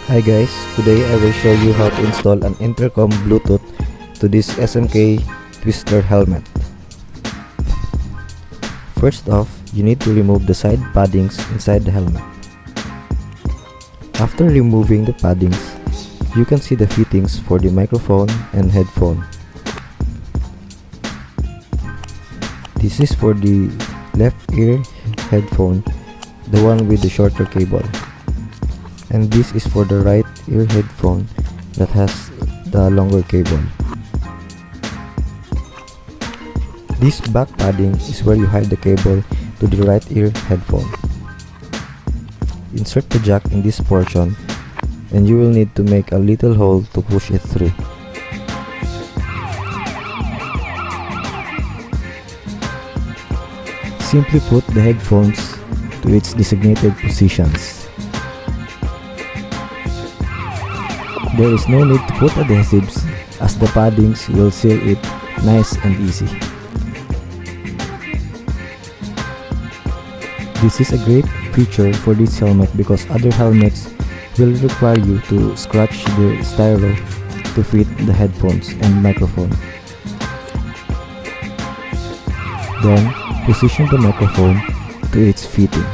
Hi guys, today I will show you how to install an intercom Bluetooth to this SMK Twister helmet. First off, you need to remove the side paddings inside the helmet. After removing the paddings, you can see the fittings for the microphone and headphone. This is for the left ear headphone, the one with the shorter cable. And this is for the right ear headphone that has the longer cable. This back padding is where you hide the cable to the right ear headphone. Insert the jack in this portion and you will need to make a little hole to push it through. Simply put the headphones to its designated positions. There is no need to put adhesives as the paddings will seal it nice and easy. This is a great feature for this helmet because other helmets will require you to scratch the styro to fit the headphones and microphone. Then, position the microphone to its fitting.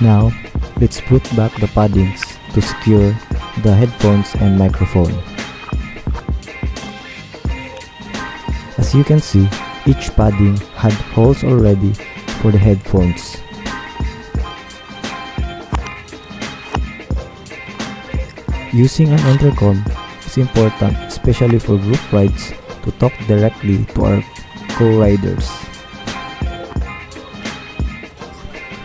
Now, let's put back the paddings to secure the headphones and microphone. As you can see, each padding had holes already for the headphones. Using an intercom is important, especially for group rides, to talk directly to our co-riders.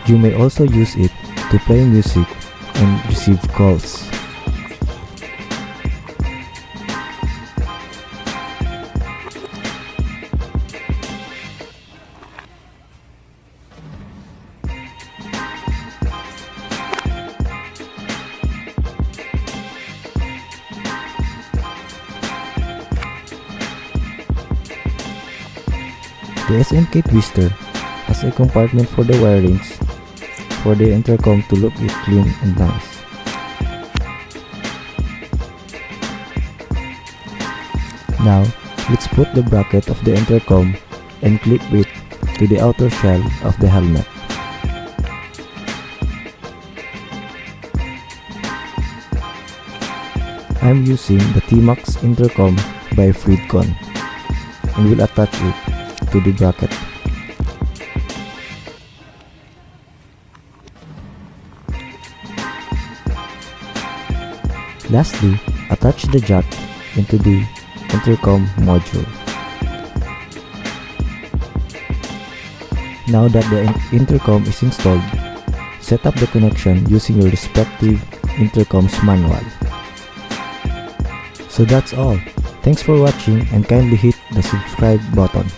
You may also use it to play music and receive calls. The SMK Twister has a compartment for the wirings for the intercom to look it clean and nice. Now, let's put the bracket of the intercom and clip it to the outer shell of the helmet. I'm using the T-Max intercom by Freedcon and will attach it to the bracket. Lastly, attach the jack into the intercom module. Now that the intercom is installed, set up the connection using your respective intercom's manual. So that's all. Thanks for watching and kindly hit the subscribe button.